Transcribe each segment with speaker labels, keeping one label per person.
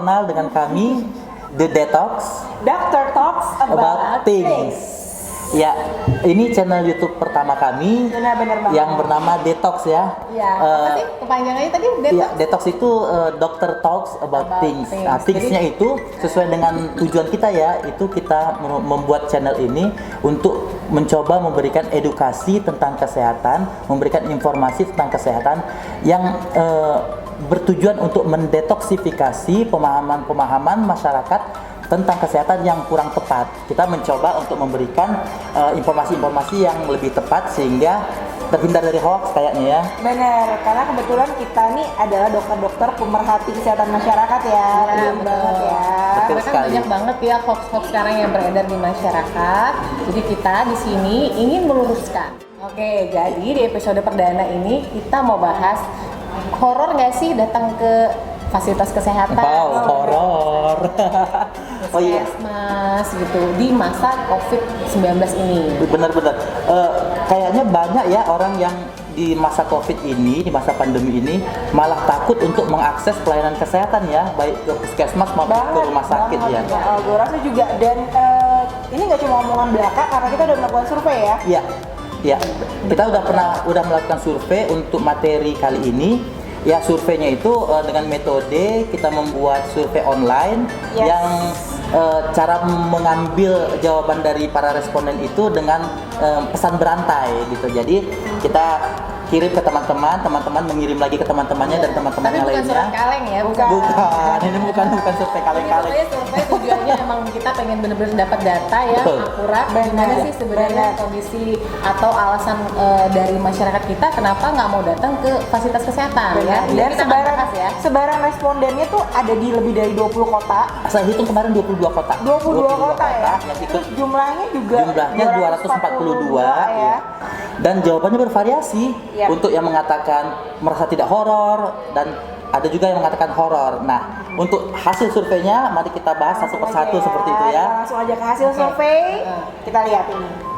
Speaker 1: kenal dengan kami The Detox
Speaker 2: Doctor Talks
Speaker 1: About Things. Ya, ini channel YouTube pertama kami.
Speaker 2: Benar-benar banget.
Speaker 1: Yang bernama Detox ya.
Speaker 2: Ya, apa sih kepanjangannya tadi? Detox?
Speaker 1: Ya, Detox itu Doctor Talks About Things. Nah, thingsnya itu sesuai dengan tujuan kita ya. Itu kita membuat channel ini untuk mencoba memberikan edukasi tentang kesehatan, memberikan informasi tentang kesehatan yang bertujuan untuk mendetoksifikasi pemahaman-pemahaman masyarakat tentang kesehatan yang kurang tepat. Kita mencoba untuk memberikan informasi-informasi yang lebih tepat sehingga terhindar dari hoax kayaknya ya.
Speaker 2: Benar, karena kebetulan kita nih adalah dokter-dokter pemerhati kesehatan masyarakat ya. Benar banget ya.
Speaker 1: Betul
Speaker 3: Karena kan
Speaker 1: sekali.
Speaker 3: banyak banget ya hoax-hoax sekarang yang beredar di masyarakat. Jadi kita di sini ingin meluruskan.
Speaker 2: Oke, jadi di episode perdana ini kita mau bahas horor nggak sih datang ke fasilitas kesehatan?
Speaker 1: Wow, horor. Oh iya,
Speaker 3: Puskesmas gitu di masa COVID-19 ini.
Speaker 1: benar-benar. Kayaknya banyak ya orang yang di masa COVID ini, di masa pandemi ini malah takut untuk mengakses pelayanan kesehatan ya, baik ke puskesmas maupun ke rumah sakit ya.
Speaker 2: Gue rasa juga, dan ini nggak cuma omongan belaka karena kita udah melakukan survei ya.
Speaker 1: Iya, ya. Kita udah melakukan survei untuk materi kali ini. Ya, surveinya itu dengan metode kita membuat survei online.
Speaker 2: Yes.
Speaker 1: Yang cara mengambil jawaban dari para responden itu dengan pesan berantai gitu. Jadi kita kirim ke teman-teman mengirim lagi ke teman-temannya dan teman-teman
Speaker 3: Tapi
Speaker 1: yang
Speaker 3: bukan surat
Speaker 1: lainnya.
Speaker 3: kaleng ya,
Speaker 2: Bukan.
Speaker 1: Ini bukan survei
Speaker 3: Ini
Speaker 1: kaleng-kaleng.
Speaker 3: pokoknya survei tujuannya emang kita pengen bener-bener dapat data ya
Speaker 1: Betul.
Speaker 3: akurat.
Speaker 2: Benar.
Speaker 3: Gimana sih sebenarnya
Speaker 2: Benar.
Speaker 3: kondisi atau alasan dari masyarakat kita kenapa nggak mau datang ke fasilitas kesehatan ya. Jadi
Speaker 2: Dan
Speaker 3: kita akan bahas ya.
Speaker 2: sebaran respondennya tuh ada di lebih dari 20 kota.
Speaker 1: Saya hitung kemarin 22 kota.
Speaker 2: 22 kota ya.
Speaker 1: yang ikut.
Speaker 2: Terus jumlahnya juga
Speaker 1: Jumlahnya 242
Speaker 2: ya.
Speaker 1: Dan jawabannya bervariasi.
Speaker 2: Yap.
Speaker 1: Untuk yang mengatakan merasa tidak horor dan ada juga yang mengatakan horor. Nah, untuk hasil surveinya mari kita bahas satu persatu seperti itu
Speaker 2: Kita
Speaker 1: ya.
Speaker 2: langsung aja ke hasil survei. Kita lihat ini.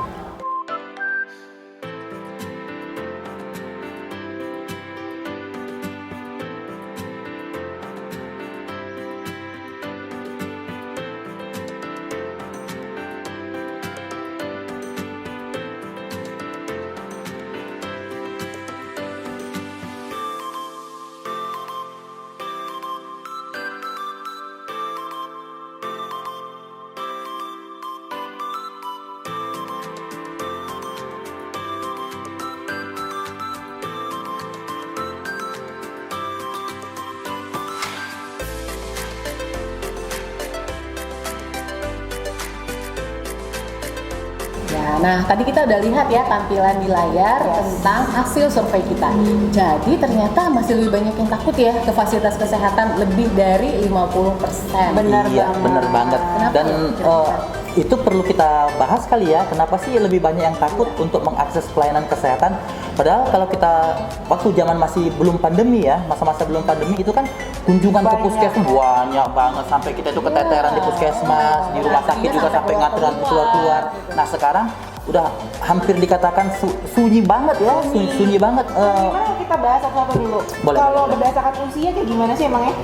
Speaker 3: Ya, nah tadi kita udah lihat ya tampilan di layar tentang hasil survei kita. Jadi ternyata masih lebih banyak yang takut ya ke fasilitas kesehatan, lebih dari 50%.
Speaker 2: Benar
Speaker 1: Iya,
Speaker 2: banget.
Speaker 1: benar banget.
Speaker 3: Kenapa
Speaker 1: Dan
Speaker 3: tuh?
Speaker 1: itu perlu kita bahas kali ya. Kenapa sih lebih banyak yang takut untuk mengakses pelayanan kesehatan? Padahal kalau kita waktu zaman masih belum pandemi ya, masa-masa belum pandemi itu kan kunjungan ke
Speaker 2: Banyak,
Speaker 1: puskesmas banyak banget, sampai kita itu keteteran di puskesmas, di rumah sakit juga sampai ngaturan keluar-keluar. Nah sekarang udah hampir dikatakan sunyi banget ya, sunyi banget.
Speaker 2: Gimana kita bahas satu-satu dulu?
Speaker 1: Boleh.
Speaker 2: Kalau berdasarkan usia kayak gimana sih emangnya?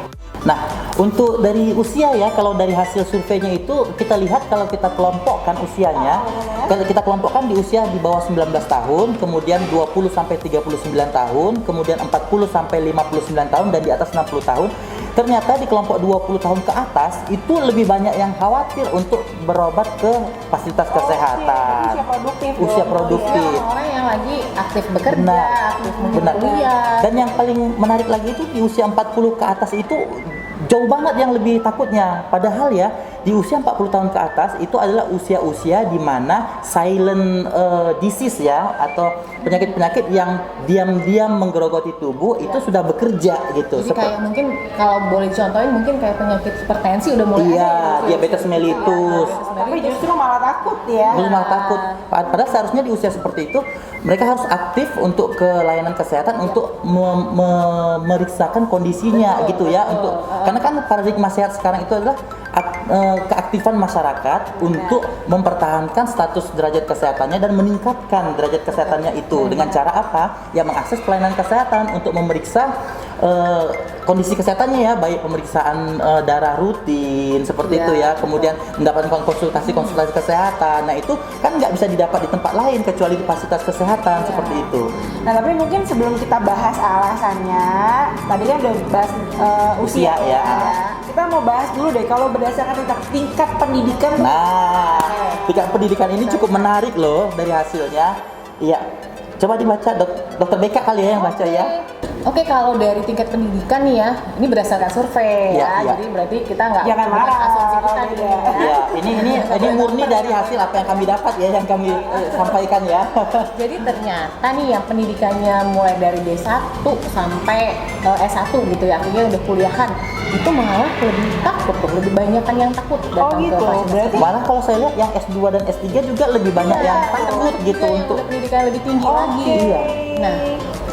Speaker 1: Nah, untuk dari usia ya, kalau dari hasil surveinya itu kita lihat kalau kita kelompokkan usianya, kalau kita kelompokkan di usia di bawah 19 tahun, kemudian 20 sampai 39 tahun, kemudian 40 sampai 59 tahun dan di atas 60 tahun. Ternyata di kelompok 20 tahun ke atas itu lebih banyak yang khawatir untuk berobat ke fasilitas kesehatan.
Speaker 2: Usia produktif.
Speaker 1: Usia
Speaker 2: dong.
Speaker 1: produktif.
Speaker 3: Orang yang lagi aktif bekerja,
Speaker 1: Benar,
Speaker 3: aktif mungkin
Speaker 1: benar.
Speaker 3: kuliah.
Speaker 1: Dan yang paling menarik lagi itu di usia 40 ke atas itu jauh banget yang lebih takutnya. Padahal ya di usia 40 tahun ke atas itu adalah usia-usia di mana silent disease ya, atau penyakit-penyakit yang diam-diam menggerogoti tubuh itu sudah bekerja gitu.
Speaker 3: Jadi kayak mungkin kalau boleh contohin mungkin kayak penyakit hipertensi udah mulai
Speaker 1: Iya,
Speaker 3: ada ya.
Speaker 1: diabetes mellitus.
Speaker 2: Tapi justru malah takut ya.
Speaker 1: Belum malah takut. Padahal seharusnya di usia seperti itu mereka harus aktif untuk ke layanan kesehatan untuk memeriksakan kondisinya gitu ya. Untuk karena kan paradigma sehat sekarang itu adalah keaktifan masyarakat untuk mempertahankan status derajat kesehatannya dan meningkatkan derajat kesehatannya itu dengan cara apa? Ya mengakses pelayanan kesehatan untuk memeriksa kondisi kesehatannya ya, baik pemeriksaan darah rutin seperti
Speaker 2: Iya.
Speaker 1: itu ya, kemudian mendapatkan konsultasi kesehatan. Nah itu kan nggak bisa didapat di tempat lain kecuali di fasilitas kesehatan seperti itu.
Speaker 4: Nah, tapi mungkin sebelum kita bahas alasannya, tadi kan udah bahas usia
Speaker 1: Usia, ya.
Speaker 4: Kita mau bahas dulu deh kalau berdasarkan tingkat pendidikan.
Speaker 1: Nah, tingkat pendidikan ini cukup menarik loh dari hasilnya. Iya, coba dibaca dokter Beka kali ya yang baca ya.
Speaker 2: Oke, kalau dari tingkat pendidikan nih ya, ini berdasarkan survei
Speaker 1: Iya,
Speaker 2: ya,
Speaker 1: iya.
Speaker 2: jadi berarti kita nggak
Speaker 4: Jangan
Speaker 2: bukan
Speaker 4: marah
Speaker 2: asumsi kita
Speaker 4: kalau
Speaker 2: nih.
Speaker 4: beda.
Speaker 2: Ya.
Speaker 1: Ya, ini murni dari hasil apa yang kami dapat ya, yang kami sampaikan ya.
Speaker 2: Jadi ternyata nih yang pendidikannya mulai dari D1 sampai S1 gitu ya, artinya udah kuliahan, itu malah lebih takut tuh, lebih banyakan yang takut datang
Speaker 4: gitu,
Speaker 2: ke fasilitas
Speaker 4: berarti
Speaker 1: Malah kalau saya lihat yang S2 dan S3 juga lebih banyak yang takut gitu
Speaker 2: yang
Speaker 1: untuk
Speaker 2: udah pendidikan lebih tinggi lagi.
Speaker 1: Iya.
Speaker 2: Nah,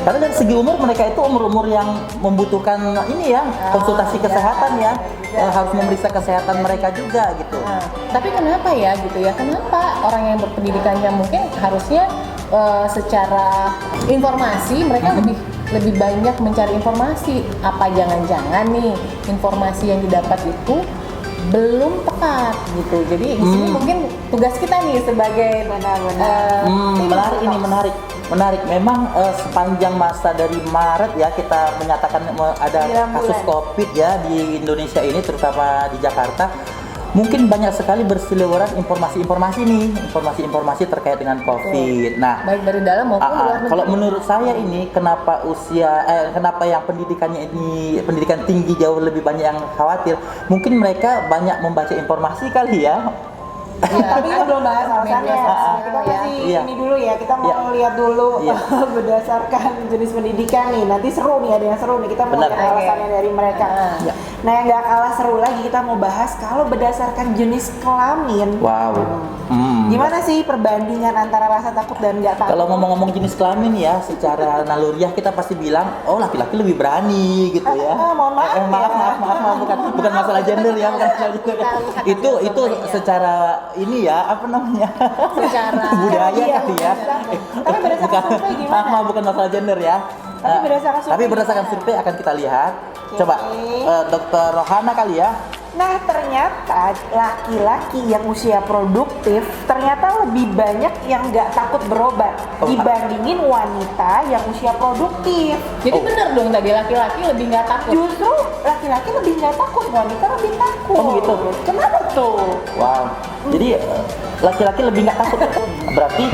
Speaker 1: karena dari segi umur mereka itu umur-umur yang membutuhkan ini ya, konsultasi kesehatan ya, harus memeriksa kesehatan mereka juga gitu.
Speaker 2: Nah, tapi kenapa ya gitu ya? Kenapa orang yang berpendidikannya mungkin harusnya secara informasi mereka lebih banyak mencari informasi? Apa jangan-jangan nih informasi yang didapat itu belum tepat gitu. Jadi di sini mungkin tugas kita nih sebagai
Speaker 4: benar-benar.
Speaker 2: tim
Speaker 1: Menarik ini,
Speaker 2: detox.
Speaker 1: menarik. Memang sepanjang masa dari Maret ya kita menyatakan ada
Speaker 4: 9
Speaker 1: kasus
Speaker 4: bulan.
Speaker 1: COVID ya di Indonesia ini, terutama di Jakarta. Mungkin banyak sekali berseliweran informasi-informasi terkait dengan COVID. Nah,
Speaker 2: Baik dari dalam maupun luar negeri.
Speaker 1: kalau menurut saya ini kenapa kenapa yang pendidikan tinggi jauh lebih banyak yang khawatir? Mungkin mereka banyak membaca informasi kali ya.
Speaker 4: Tapi kita belum bahas alasannya.
Speaker 2: Media sosial,
Speaker 4: Kita masih
Speaker 1: Iya.
Speaker 4: ini dulu ya. Kita mau
Speaker 1: Iya.
Speaker 4: lihat dulu
Speaker 1: Iya.
Speaker 4: berdasarkan jenis pendidikan nih. Nanti seru nih, ada yang seru nih. Kita mau
Speaker 1: Benar.
Speaker 4: lihat alasannya dari mereka.
Speaker 1: Iya.
Speaker 4: Nah, yang nggak kalah seru lagi kita mau bahas kalau berdasarkan jenis kelamin.
Speaker 1: Wow.
Speaker 4: Gimana sih perbandingan antara rasa takut dan nggak takut?
Speaker 1: Kalau ngomong-ngomong jenis kelamin ya, secara naluriah kita pasti bilang, oh laki-laki lebih berani gitu ya.
Speaker 4: mohon maaf
Speaker 1: maaf, bukan masalah gender ya, bukan masalah gender. Itu secara ini ya, apa namanya?
Speaker 2: Secara
Speaker 1: budaya
Speaker 4: Iya,
Speaker 1: kali ya.
Speaker 4: Tapi berdasarkan survei gimana?
Speaker 1: Maaf, bukan masalah gender ya.
Speaker 4: Tapi berdasarkan survei
Speaker 1: Tapi berdasarkan
Speaker 4: gimana?
Speaker 1: survei akan kita lihat.
Speaker 4: Oke.
Speaker 1: Coba Dokter Rohana kali ya.
Speaker 4: Nah, ternyata laki-laki yang usia produktif ternyata lebih banyak yang nggak takut berobat
Speaker 1: Oh.
Speaker 4: dibandingin wanita yang usia produktif.
Speaker 2: Jadi
Speaker 1: Oh.
Speaker 2: benar dong tadi laki-laki lebih nggak takut.
Speaker 4: Justru laki-laki lebih nggak takut, wanita lebih takut.
Speaker 1: Oh, gitu.
Speaker 4: Kenapa tuh?
Speaker 1: Wow. Jadi laki-laki lebih nggak takut. Berarti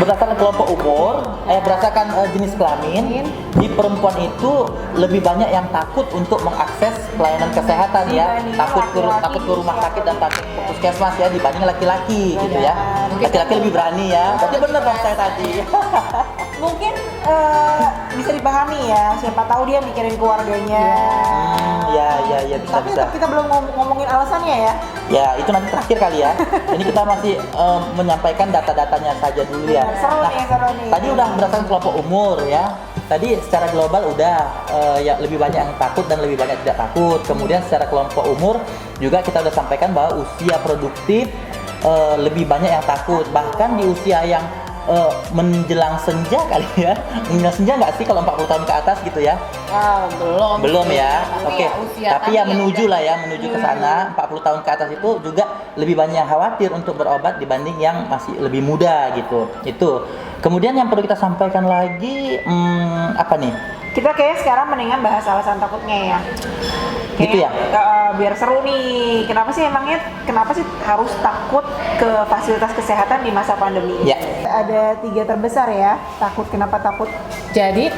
Speaker 1: berdasarkan kelompok umur, berdasarkan jenis kelamin, di perempuan itu lebih banyak yang takut untuk mengakses pelayanan kesehatan ya.
Speaker 4: Dibanding
Speaker 1: Takut ke rumah sakit dan takut ke puskesmas ya dibanding laki-laki gitu ya. Laki-laki lebih berani ya. Berarti benar dong saya tadi.
Speaker 4: Mungkin bisa dipahami ya, siapa tahu dia mikirin keluarganya.
Speaker 1: Ya bisa
Speaker 4: Tapi
Speaker 1: bisa.
Speaker 4: kita belum ngomongin alasannya ya.
Speaker 1: Ya, itu nanti terakhir kali ya. Ini kita masih menyampaikan data-datanya saja dulu ya.
Speaker 4: Seru nih.
Speaker 1: Tadi udah berdasarkan kelompok umur ya. Tadi secara global udah ya lebih banyak yang takut dan lebih banyak tidak takut. Kemudian secara kelompok umur juga kita udah sampaikan bahwa usia produktif lebih banyak yang takut. Bahkan di usia yang menjelang senja kali ya. Menjelang senja nggak sih kalau 40 tahun ke atas gitu ya?
Speaker 2: Wow,
Speaker 1: Belum ya.
Speaker 2: Tapi
Speaker 1: Oke.
Speaker 2: ya usia
Speaker 1: Tapi
Speaker 2: tadi
Speaker 1: ya
Speaker 2: yang
Speaker 1: menuju
Speaker 2: udah-
Speaker 1: lah ya, menuju ke sana 40 tahun ke atas itu juga lebih banyak yang khawatir untuk berobat dibanding yang masih lebih muda gitu. Itu. Kemudian yang perlu kita sampaikan lagi apa nih?
Speaker 4: Kita kayaknya sekarang mendingan bahas alasan takutnya ya.
Speaker 1: Gitu ya?
Speaker 4: Biar seru nih. Kenapa sih harus takut ke fasilitas kesehatan di masa pandemi?
Speaker 1: Ya.
Speaker 4: Ada 3 terbesar ya. Kenapa takut?
Speaker 2: Jadi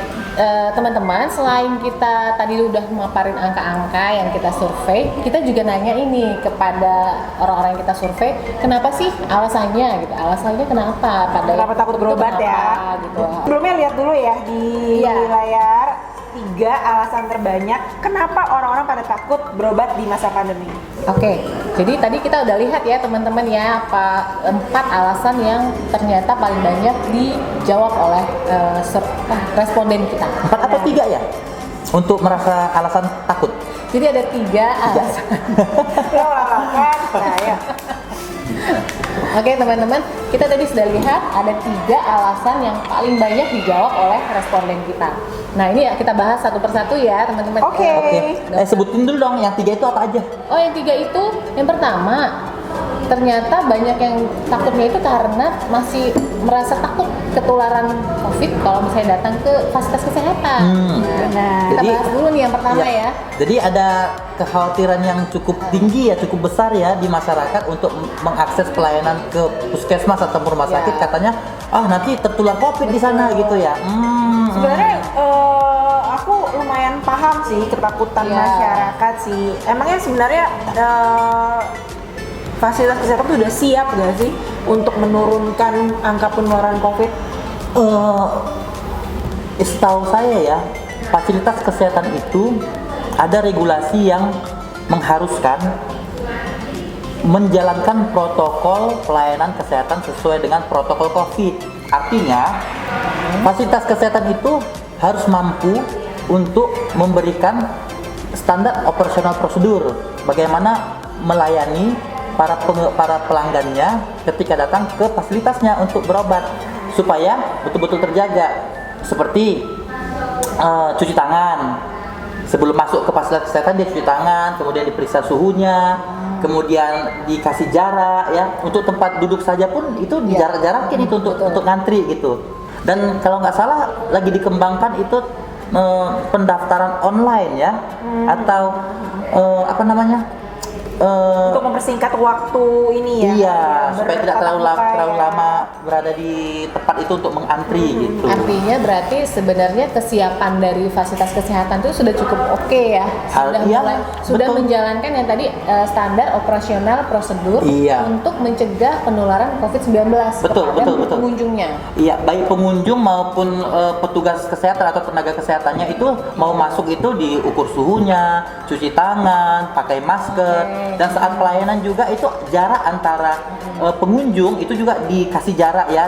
Speaker 2: teman-teman, selain kita tadi udah memaparin angka-angka yang kita survei, kita juga nanya ini kepada orang-orang yang kita survei, kenapa sih alasannya gitu? Alasannya kenapa?
Speaker 4: Kenapa takut berobat
Speaker 2: kenapa,
Speaker 4: ya?
Speaker 2: Gitu.
Speaker 4: Sebelumnya lihat dulu ya di
Speaker 2: Iya.
Speaker 4: layar 3 alasan terbanyak kenapa orang-orang pada takut berobat di masa pandemi.
Speaker 2: Oke, jadi tadi kita udah lihat ya teman-teman ya, 4 alasan yang ternyata paling banyak dijawab oleh responden kita.
Speaker 1: 4 atau 3 ya? Untuk merasa alasan takut.
Speaker 2: Jadi ada 3 alasan.
Speaker 4: Ya kan? Nah, ya.
Speaker 2: Oke teman-teman, kita tadi sudah lihat ada 3 alasan yang paling banyak dijawab oleh responden kita. Nah ini ya kita bahas satu persatu ya teman-teman.
Speaker 4: Oke.
Speaker 1: Oke. Sebutin dulu dong yang 3 itu apa aja?
Speaker 2: Oh yang 3 itu, yang pertama ternyata banyak yang takutnya itu karena masih merasa takut ketularan COVID kalau misalnya datang ke fasilitas kesehatan. Nah, kita
Speaker 1: Jadi-
Speaker 2: bahas dulu nih yang pertama ya.
Speaker 1: Jadi ada kekhawatiran yang cukup tinggi ya, cukup besar ya di masyarakat untuk mengakses pelayanan ke puskesmas atau rumah
Speaker 2: Ya.
Speaker 1: sakit, katanya nanti tertular COVID di sana gitu ya.
Speaker 4: Sebenarnya aku lumayan paham sih ketakutan
Speaker 2: Iya.
Speaker 4: masyarakat sih. Emangnya sebenarnya fasilitas kesehatan tuh udah siap gak sih untuk menurunkan angka penularan COVID?
Speaker 1: Setahu saya ya, fasilitas kesehatan itu ada regulasi yang mengharuskan menjalankan protokol pelayanan kesehatan sesuai dengan protokol COVID. Artinya, fasilitas kesehatan itu harus mampu untuk memberikan standar operasional prosedur bagaimana melayani para pelanggannya ketika datang ke fasilitasnya untuk berobat supaya betul-betul terjaga, seperti cuci tangan sebelum masuk ke fasilitas kesehatan, dia cuci tangan, kemudian diperiksa suhunya, kemudian dikasih jarak ya. Untuk tempat duduk saja pun itu dijarak-jarakin itu untuk ngantri gitu. Dan kalau nggak salah lagi dikembangkan itu pendaftaran online ya, atau apa namanya,
Speaker 4: Untuk mempersingkat waktu ini ya.
Speaker 1: iya, supaya tidak terlalu
Speaker 4: bertatap muka ya.
Speaker 1: lama berada di tempat itu untuk mengantri gitu.
Speaker 2: Artinya berarti sebenarnya kesiapan dari fasilitas kesehatan itu sudah cukup oke ya.
Speaker 1: Iya,
Speaker 2: Sudah
Speaker 1: betul.
Speaker 2: menjalankan yang tadi standar operasional prosedur
Speaker 1: Iya.
Speaker 2: untuk mencegah penularan COVID-19
Speaker 1: Betul,
Speaker 2: kepada
Speaker 1: betul, betul.
Speaker 2: pengunjungnya.
Speaker 1: Iya, baik pengunjung maupun petugas kesehatan atau tenaga kesehatannya itu mau masuk itu diukur suhunya, cuci tangan, pakai masker, dan saat pelayanan juga itu jarak antara pengunjung itu juga dikasih jarak ya,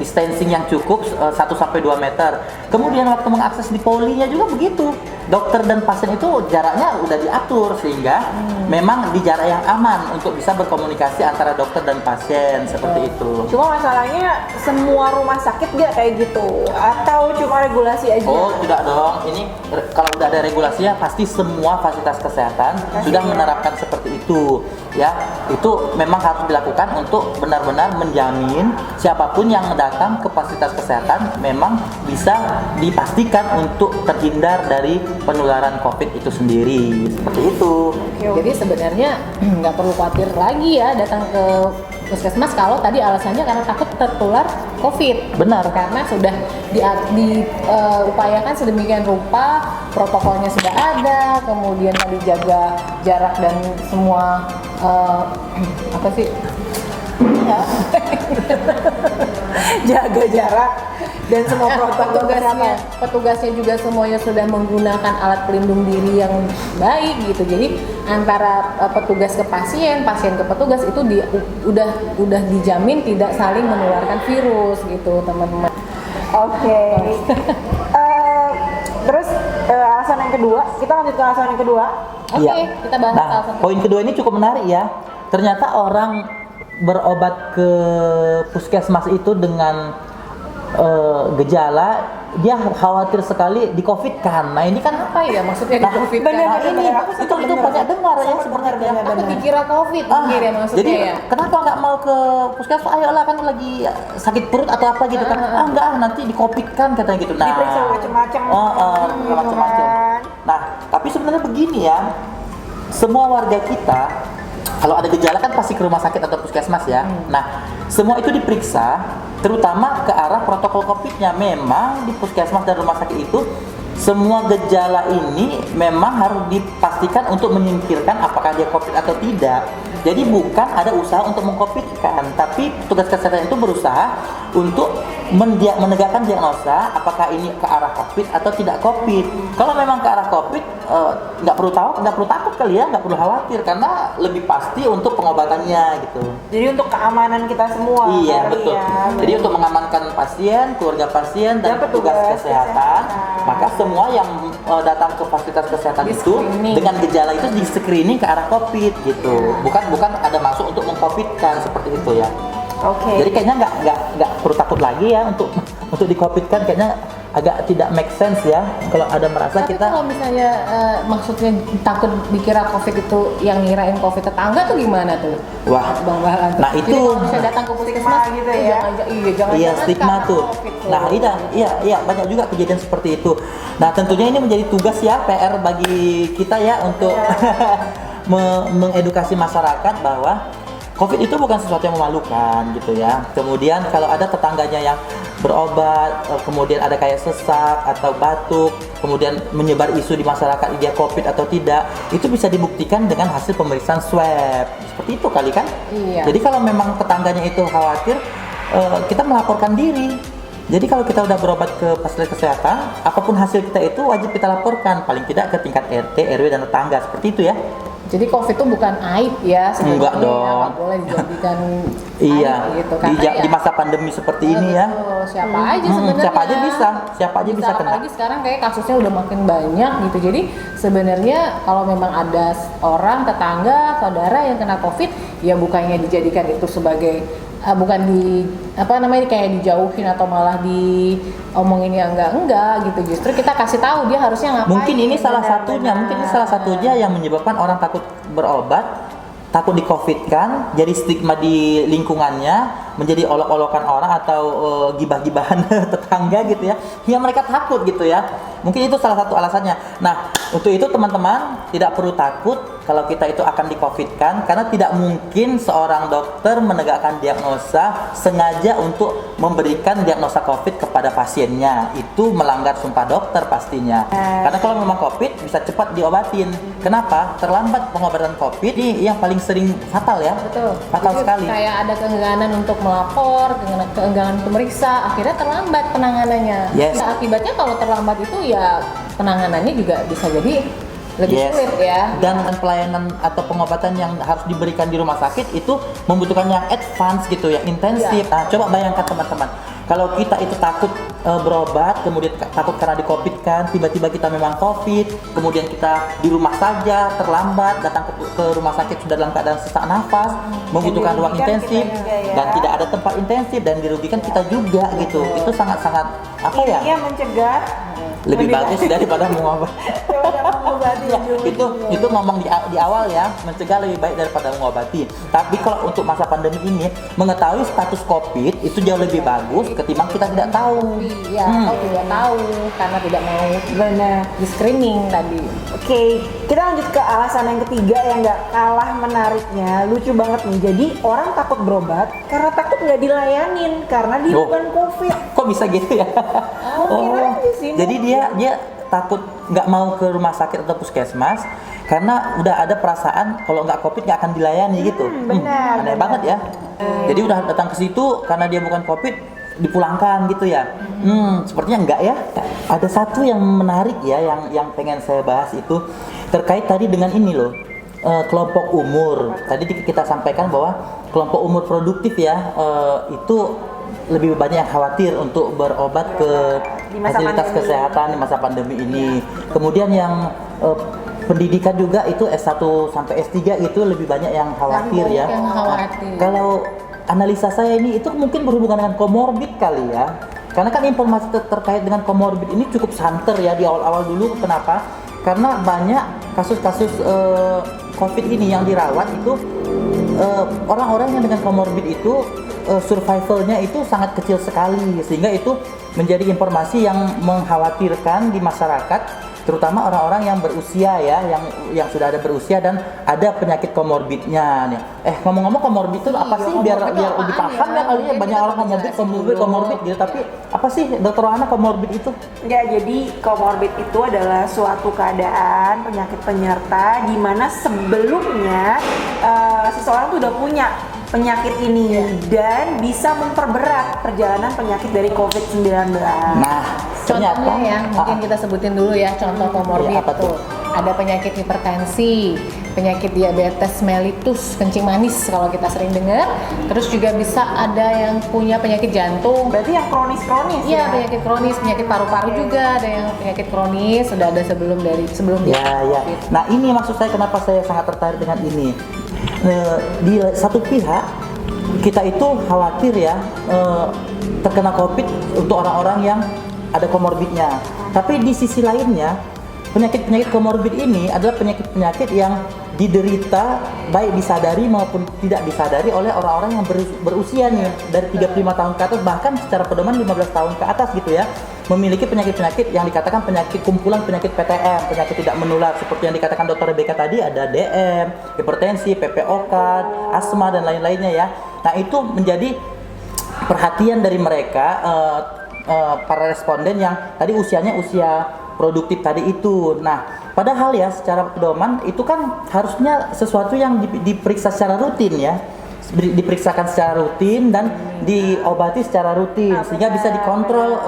Speaker 1: distancing yang cukup 1-2 meter. Kemudian waktu mengakses di polinya juga begitu. Dokter dan pasien itu jaraknya udah diatur sehingga memang di jarak yang aman untuk bisa berkomunikasi antara dokter dan pasien seperti itu.
Speaker 4: Cuma masalahnya semua rumah sakit gak kayak gitu atau cuma regulasi aja?
Speaker 1: Oh tidak dong, ini kalau udah ada regulasinya pasti semua fasilitas kesehatan sudah menerapkan seperti itu ya. Itu memang harus dilakukan untuk benar-benar menjamin siapapun yang datang ke fasilitas kesehatan memang bisa dipastikan untuk terhindar dari penularan COVID itu sendiri, seperti itu.
Speaker 2: Jadi sebenarnya nggak perlu khawatir lagi ya datang ke puskesmas kalau tadi alasannya karena takut tertular COVID.
Speaker 1: Benar.
Speaker 2: Karena sudah diupayakan sedemikian rupa, protokolnya sudah ada, kemudian tadi jaga jarak dan semua apa sih? Ya.
Speaker 4: Jaga jarak dan semua protokol kesehatan.
Speaker 2: petugasnya juga semuanya sudah menggunakan alat pelindung diri yang baik gitu. Jadi antara petugas ke pasien, pasien ke petugas itu udah dijamin tidak saling menularkan virus gitu, teman-teman.
Speaker 4: Oke. Terus alasan yang kedua, kita lanjut ke alasan yang kedua.
Speaker 2: Oke, kita bahas
Speaker 1: Nah,
Speaker 2: alasan
Speaker 1: poin kedua ini cukup menarik ya. Ternyata orang berobat ke puskesmas itu dengan gejala, dia khawatir sekali di COVID kan. Nah ini kan
Speaker 2: apa ya maksudnya di
Speaker 1: Nah,
Speaker 2: COVID
Speaker 4: bener,
Speaker 2: kan?
Speaker 4: bener.
Speaker 1: ini
Speaker 4: Aku
Speaker 1: itu
Speaker 4: bener.
Speaker 1: banyak dengar ya
Speaker 4: Bener,
Speaker 1: sebenarnya.
Speaker 4: bener,
Speaker 2: Aku dikira COVID mungkin ya maksudnya
Speaker 1: Jadi
Speaker 2: ya.
Speaker 1: kenapa nggak mau ke puskesmas? Ayolah, kan lagi sakit perut atau apa gitu kan? Enggak, nanti di COVID kan katanya gitu. Nah,
Speaker 4: Diperiksa macam-macam. Gitu
Speaker 1: macam-macam.
Speaker 4: kan.
Speaker 1: Nah, tapi sebenarnya begini ya, semua warga kita kalau ada gejala kan pasti ke rumah sakit atau puskesmas ya. Nah, semua itu diperiksa, terutama ke arah protokol COVID-nya. Memang di puskesmas dan rumah sakit itu semua gejala ini memang harus dipastikan untuk menyingkirkan apakah dia COVID atau tidak. Jadi bukan ada usaha untuk mengcovidkan, tapi tugas kesehatan itu berusaha untuk menegakkan diagnosa apakah ini ke arah COVID atau tidak COVID. Kalau memang ke arah COVID, nggak perlu takut kali ya, nggak perlu khawatir karena lebih pasti untuk pengobatannya gitu.
Speaker 4: Jadi untuk keamanan kita semua.
Speaker 1: Iya
Speaker 4: kali
Speaker 1: betul.
Speaker 4: ya.
Speaker 1: Jadi untuk mengamankan pasien, keluarga pasien dan
Speaker 4: Dan
Speaker 1: petugas
Speaker 4: petugas
Speaker 1: kesehatan,
Speaker 4: kesehatan.
Speaker 1: maka semua yang datang ke fasilitas kesehatan itu
Speaker 2: Di-screening.
Speaker 1: dengan gejala itu di screening ke arah COVID gitu. Bukan ada masuk untuk COVID kan seperti itu ya.
Speaker 4: Oke.
Speaker 1: Jadi kayaknya nggak perlu takut lagi ya untuk di COVID kan, kayaknya agak tidak make sense ya kalau ada merasa
Speaker 2: Tapi
Speaker 1: kita.
Speaker 2: kalau misalnya maksudnya takut dikira COVID itu yang ngirain COVID tetangga tuh gimana tuh?
Speaker 1: Wah,
Speaker 2: Bang Balan.
Speaker 1: nah
Speaker 2: Jadi
Speaker 1: itu
Speaker 2: kalau misalnya datang ke puskesmas
Speaker 4: gitu ya.
Speaker 2: jangan
Speaker 1: iya stigma tuh. Nah, iya banyak juga kejadian seperti itu. Nah, tentunya ini menjadi tugas ya, PR bagi kita ya untuk mengedukasi masyarakat bahwa COVID itu bukan sesuatu yang memalukan gitu ya. Kemudian kalau ada tetangganya yang berobat, kemudian ada kayak sesak atau batuk, kemudian menyebar isu di masyarakat dia COVID atau tidak, itu bisa dibuktikan dengan hasil pemeriksaan swab. Seperti itu kali kan?
Speaker 2: Iya.
Speaker 1: Jadi kalau memang tetangganya itu khawatir, kita melaporkan diri. Jadi kalau kita udah berobat ke fasilitas kesehatan, apapun hasil kita itu wajib kita laporkan, paling tidak ke tingkat RT, RW dan tetangga, seperti itu ya.
Speaker 2: Jadi COVID itu bukan aib ya sebenarnya.
Speaker 1: Enggak
Speaker 2: ya,
Speaker 1: dong.
Speaker 2: nggak boleh dijadikan
Speaker 1: Iya,
Speaker 2: aib gitu
Speaker 1: di,
Speaker 2: karena ya,
Speaker 1: di masa pandemi seperti ini ya.
Speaker 2: betul, siapa aja sebenarnya.
Speaker 1: Siapa aja bisa kena.
Speaker 2: Apalagi sekarang kayak kasusnya udah makin banyak gitu. Jadi sebenarnya kalau memang ada orang tetangga, saudara yang kena COVID, ya bukannya dijadikan itu sebagai bukan di kayak dijauhin atau malah diomongin yang enggak gitu. Justru kita kasih tahu dia harusnya ngapain.
Speaker 1: Mungkin ini salah satunya yang menyebabkan orang takut berobat, takut di COVID kan, jadi stigma di lingkungannya, menjadi olok-olokan orang atau gibah-gibahan tetangga gitu ya. Ya mereka takut gitu ya. Mungkin itu salah satu alasannya. Nah, untuk itu teman-teman tidak perlu takut kalau kita itu akan di-COVID-kan, karena tidak mungkin seorang dokter menegakkan diagnosa sengaja untuk memberikan diagnosa COVID kepada pasiennya. Itu melanggar sumpah dokter pastinya. Karena kalau memang COVID bisa cepat diobatin. Kenapa? Terlambat pengobatan COVID ini yang paling sering fatal ya.
Speaker 2: Betul.
Speaker 1: Fatal
Speaker 2: Jadi
Speaker 1: sekali.
Speaker 2: kayak ada keengganan untuk melapor, keengganan untuk meriksa, akhirnya terlambat penanganannya.
Speaker 1: Yes.
Speaker 2: Nah, akibatnya kalau terlambat itu ya penanganannya juga bisa jadi lebih sulit ya.
Speaker 1: Dan pelayanan atau pengobatan yang harus diberikan di rumah sakit itu membutuhkan yang advance gitu ya, intensif. Nah, coba bayangkan teman-teman, kalau kita itu takut berobat, kemudian takut karena di-COVID-kan, tiba-tiba kita memang COVID, kemudian kita di rumah saja, terlambat, datang ke rumah sakit sudah dalam keadaan sesak nafas, membutuhkan ruang intensif, dan tidak ada tempat intensif, dan dirugikan kita juga gitu. Itu sangat-sangat
Speaker 4: Intinya mencegah
Speaker 1: lebih bagus daripada mengobati.
Speaker 4: mengobati
Speaker 1: Ya, itu ngomong di awal ya, mencegah lebih baik daripada mengobati. Tapi kalau untuk masa pandemi ini, mengetahui status COVID itu jauh lebih bagus ketimbang kita tidak tahu.
Speaker 2: Iya, atau tidak tahu karena tidak mau di screening tadi.
Speaker 4: Oke, kita lanjut ke alasan yang ketiga yang nggak kalah menariknya, lucu banget nih. Jadi orang takut berobat karena takut nggak dilayanin karena dia bukan COVID.
Speaker 1: Kok bisa gitu ya?
Speaker 4: Mungkin aja sih.
Speaker 1: Jadi dia takut nggak mau ke rumah sakit atau puskesmas karena udah ada perasaan kalau nggak COVID nggak akan dilayani gitu. Aneh banget ya. Jadi udah datang ke situ karena dia bukan COVID, dipulangkan gitu ya. Sepertinya enggak ya. Ada satu yang menarik ya, yang pengen saya bahas itu terkait tadi dengan ini loh, kelompok umur. Tadi kita sampaikan bahwa kelompok umur produktif ya, itu lebih banyak yang khawatir untuk berobat ke fasilitas kesehatan di masa pandemi ini. Kemudian yang pendidikan juga itu S1 sampai S3 itu lebih banyak yang khawatir ya.
Speaker 2: Yang khawatir.
Speaker 1: Kalau analisa saya ini itu mungkin berhubungan dengan komorbid kali ya. Karena kan informasi terkait dengan komorbid ini cukup santer ya di awal-awal dulu. Kenapa? Karena banyak kasus-kasus COVID ini yang dirawat itu orang-orang yang dengan komorbid itu survivalnya itu sangat kecil sekali, sehingga itu menjadi informasi yang mengkhawatirkan di masyarakat, terutama orang-orang yang berusia ya, yang sudah ada berusia dan ada penyakit komorbidnya. Ngomong-ngomong komorbid itu apa sih? Biar lebih paham ya kali ya, banyak orang komorbid gitu. Tapi apa sih Dokter Rohana komorbid itu?
Speaker 4: Ya, jadi komorbid itu adalah suatu keadaan penyakit penyerta di mana sebelumnya seseorang tuh udah punya penyakit ini dan bisa memperberat perjalanan penyakit dari COVID-19.
Speaker 1: Nah, ternyata
Speaker 2: contohnya ya, mungkin kita sebutin dulu ya contoh komorbid
Speaker 1: apa tuh?
Speaker 2: Ada penyakit hipertensi, penyakit diabetes mellitus, kencing manis kalau kita sering dengar. Terus juga bisa ada yang punya penyakit jantung.
Speaker 4: Berarti yang kronis-kronis
Speaker 2: Iya, penyakit kronis, penyakit paru-paru juga ada yang penyakit kronis, sudah ada sebelum
Speaker 1: ya. Nah, ini maksud saya kenapa saya sangat tertarik dengan ini. di satu pihak kita itu khawatir ya terkena COVID untuk orang-orang yang ada komorbidnya. Tapi di sisi lainnya, penyakit-penyakit komorbid ini adalah penyakit-penyakit yang diderita baik disadari maupun tidak disadari oleh orang-orang yang berusia nih dari 35 tahun ke atas, bahkan secara pedoman 15 tahun ke atas gitu ya, memiliki penyakit-penyakit yang dikatakan penyakit kumpulan penyakit PTM, penyakit tidak menular, seperti yang dikatakan Dr. Rebecca tadi, ada DM, hipertensi, PPOK, asma dan lain-lainnya ya. Nah, itu menjadi perhatian dari mereka para responden yang tadi usianya usia produktif tadi itu. Nah, padahal ya secara pedoman itu kan harusnya sesuatu yang diperiksa secara rutin ya, diperiksakan secara rutin dan diobati secara rutin sehingga bisa dikontrol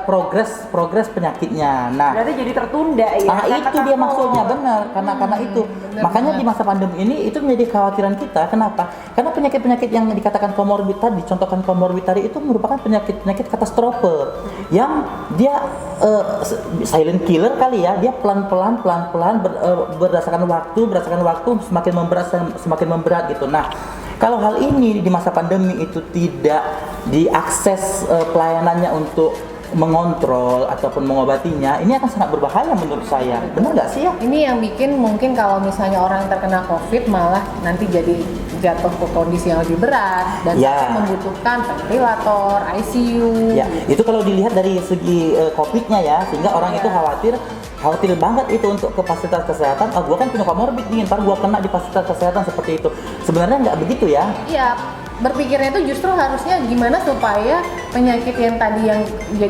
Speaker 1: progres penyakitnya. Nah,
Speaker 4: berarti jadi tertunda ya.
Speaker 1: Nah, itu dia maksudnya, benar. Karena itu. Makanya di masa pandemi ini itu menjadi kekhawatiran kita. Kenapa? Karena penyakit-penyakit yang dikatakan komorbid tadi, dicontohkan komorbid tadi itu merupakan penyakit-penyakit katastrofe yang dia silent killer kali ya. Dia pelan-pelan berdasarkan waktu semakin memberat gitu. Nah, kalau hal ini di masa pandemi itu tidak diakses pelayanannya untuk mengontrol ataupun mengobatinya, ini akan sangat berbahaya menurut saya. Benar nggak sih ya?
Speaker 2: Ini yang bikin mungkin kalau misalnya orang yang terkena COVID malah nanti jadi jatuh ke kondisi yang lebih berat dan sampai membutuhkan ventilator, ICU.
Speaker 1: Ya, itu kalau dilihat dari segi COVID-nya ya, sehingga orang itu khawatir banget itu untuk ke fasilitas kesehatan. Gua kan punya komorbid nih, ntar gua kena di fasilitas kesehatan seperti itu. Sebenarnya nggak begitu ya?
Speaker 2: Iya, berpikirnya itu justru harusnya gimana supaya penyakit yang tadi yang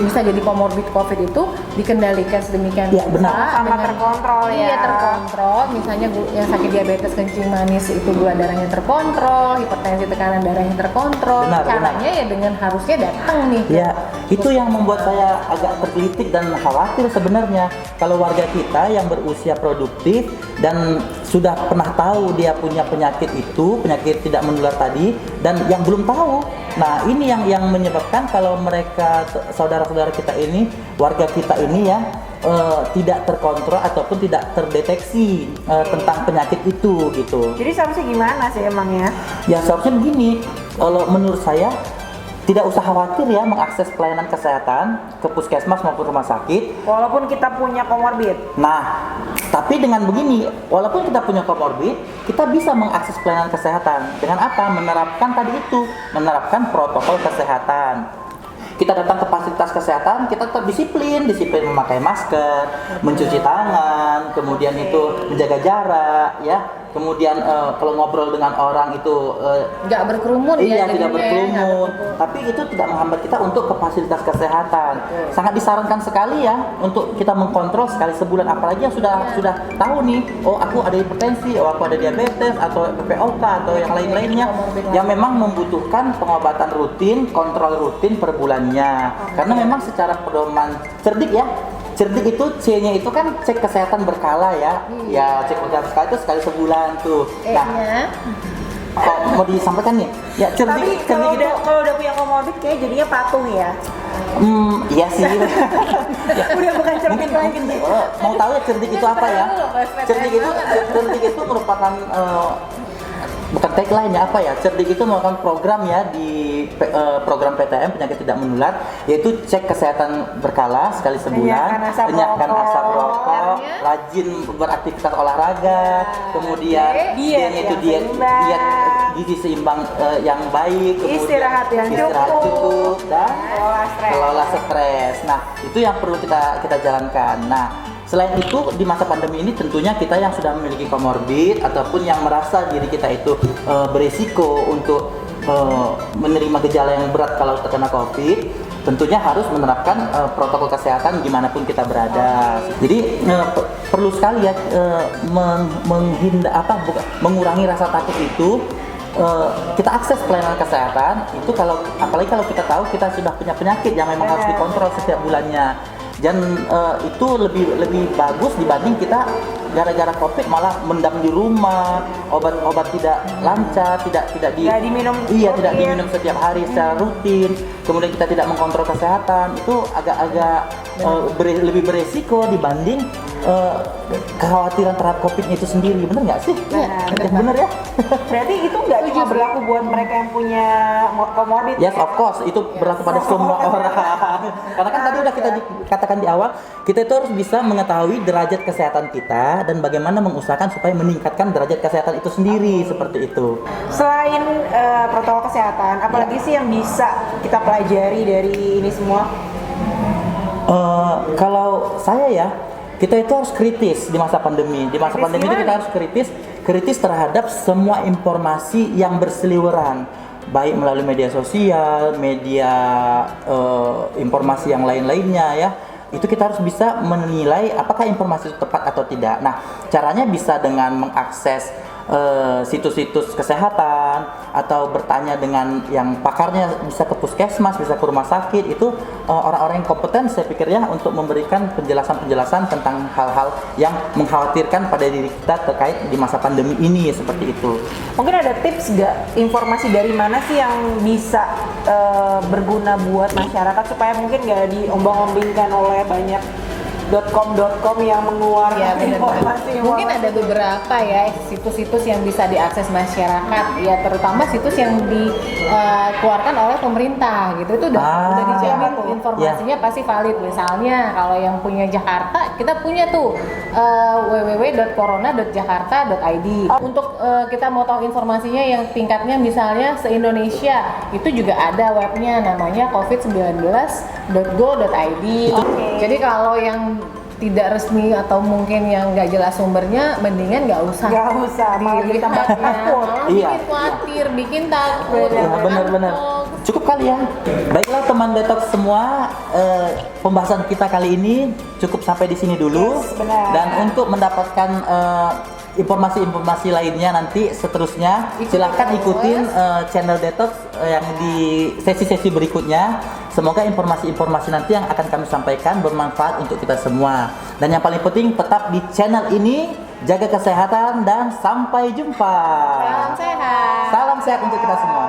Speaker 2: bisa jadi komorbid COVID itu dikendalikan sedemikian
Speaker 1: ya, benar.
Speaker 4: Sama terkontrol ya.
Speaker 2: Iya, terkontrol. Misalnya yang sakit diabetes kencing manis itu gula darahnya terkontrol, hipertensi tekanan darahnya terkontrol. Caranya ya dengan harusnya datang nih.
Speaker 1: Ya, itu yang membuat saya agak tergelitik dan khawatir sebenarnya. Kalau warga kita yang berusia produktif dan sudah pernah tahu dia punya penyakit itu, penyakit tidak menular tadi, dan yang belum tahu. Nah, ini yang menyebabkan kalau mereka saudara-saudara kita ini, warga kita ini ya tidak terkontrol ataupun tidak terdeteksi tentang penyakit itu gitu.
Speaker 4: Jadi seharusnya gimana sih emangnya?
Speaker 1: Ya seharusnya begini, kalau menurut saya tidak usah khawatir ya mengakses pelayanan kesehatan ke puskesmas maupun rumah sakit.
Speaker 4: Walaupun kita punya komorbid.
Speaker 1: Nah, tapi dengan begini, walaupun kita punya komorbid, kita bisa mengakses pelayanan kesehatan. Dengan apa? Menerapkan protokol kesehatan. Kita datang ke fasilitas kesehatan, kita tetap disiplin memakai masker, mencuci tangan, kemudian itu menjaga jarak, ya. Kemudian kalau ngobrol dengan orang itu
Speaker 2: nggak berkerumun
Speaker 1: ya, tidak berkerumun. Tapi itu tidak menghambat kita untuk ke fasilitas kesehatan. Sangat disarankan sekali ya untuk kita mengkontrol sekali sebulan, apalagi yang sudah tahu nih, oh aku ada hipertensi, oh aku ada diabetes atau PPOK atau yang lain-lainnya yang memang membutuhkan pengobatan rutin, kontrol rutin per bulannya. Karena memang secara pedoman cerdik ya. Cerdik itu C-nya itu kan cek kesehatan berkala ya. Ya, cek kesehatan berkala itu sekali sebulan tuh. Nah, mau disampaikan nih. Ya, cerdik.
Speaker 4: Tapi kalau udah punya komorbid kayak jadinya patuh ya.
Speaker 1: Iya sih.
Speaker 4: Ya. Udah bukan cerdik lagi.
Speaker 1: Mau tahu ya cerdik itu apa ya? Cerdik itu merupakan bukan tagline ya, apa ya? Cerdik itu merupakan program ya di program PTM penyakit tidak menular, yaitu cek kesehatan berkala sekali sebulan, menyiapkan asap rokok, rajin beraktivitas olahraga, kemudian diet gizi seimbang yang baik, kemudian
Speaker 4: istirahat yang
Speaker 1: cukup dan kelola stres. Nah, itu yang perlu kita jalankan. Nah, selain itu di masa pandemi ini tentunya kita yang sudah memiliki komorbid ataupun yang merasa diri kita itu berisiko untuk menerima gejala yang berat kalau terkena COVID, tentunya harus menerapkan protokol kesehatan dimanapun kita berada. Jadi perlu sekali ya mengurangi rasa takut itu. Kita akses pelayanan kesehatan itu apalagi kalau kita tahu kita sudah punya penyakit yang memang harus dikontrol setiap bulannya. Dan itu lebih bagus dibanding kita gara-gara COVID malah mendam di rumah, obat tidak lancar, tidak diminum setiap hari secara rutin, kemudian kita tidak mengkontrol kesehatan, itu agak-agak lebih beresiko dibanding kekhawatiran terhadap COVID itu sendiri, bener nggak sih?
Speaker 2: Iya,
Speaker 1: Bener ya?
Speaker 4: Berarti itu nggak cuma berlaku buat mereka yang punya comorbid.
Speaker 1: Yes, of course, itu berlaku pada semua orang. Karena kan tadi udah kita katakan di awal, kita itu harus bisa mengetahui derajat kesehatan kita dan bagaimana mengusahakan supaya meningkatkan derajat kesehatan itu sendiri, seperti itu.
Speaker 4: Selain protokol kesehatan, apalagi sih yang bisa kita pelajari dari ini semua?
Speaker 1: Kalau saya ya, kita itu harus kritis di masa pandemi. Di masa
Speaker 4: Kritis
Speaker 1: pandemi itu
Speaker 4: gimana
Speaker 1: kita harus kritis terhadap semua informasi yang berseliweran, baik melalui media sosial, media informasi yang lain-lainnya ya. Itu kita harus bisa menilai apakah informasi itu tepat atau tidak. Nah, caranya bisa dengan mengakses situs-situs kesehatan atau bertanya dengan yang pakarnya, bisa ke puskesmas, bisa ke rumah sakit. Itu orang-orang yang kompeten saya pikir ya untuk memberikan penjelasan-penjelasan tentang hal-hal yang mengkhawatirkan pada diri kita terkait di masa pandemi ini, seperti itu.
Speaker 4: Mungkin ada tips nggak, informasi dari mana sih yang bisa berguna buat masyarakat supaya mungkin nggak diombang-ombingkan oleh banyak .com yang mengeluarkan informasi.
Speaker 2: Mungkin ada beberapa ya situs-situs yang bisa diakses masyarakat ya, terutama situs yang dikeluarkan oleh pemerintah gitu. Itu udah dijamin informasinya pasti valid. Misalnya kalau yang punya Jakarta, kita punya tuh www.corona.jakarta.id. Untuk kita mau tahu informasinya yang tingkatnya misalnya se-Indonesia, itu juga ada webnya namanya covid19.go.id. Jadi kalau yang tidak resmi atau mungkin yang nggak jelas sumbernya, mendingan nggak usah
Speaker 4: malah jadi tambah takut.
Speaker 1: Iya.
Speaker 2: Bikin khawatir, bikin takut.
Speaker 1: Ya, benar-benar. Cukup kali ya. Baiklah teman detox semua, pembahasan kita kali ini cukup sampai di sini dulu.
Speaker 4: Yes, benar.
Speaker 1: Dan untuk mendapatkan informasi-informasi lainnya nanti seterusnya, silahkan ikutin channel detox yang di sesi-sesi berikutnya. Semoga informasi-informasi nanti yang akan kami sampaikan bermanfaat untuk kita semua. Dan yang paling penting, tetap di channel ini, jaga kesehatan dan sampai jumpa.
Speaker 2: Salam sehat.
Speaker 1: Salam sehat untuk kita semua.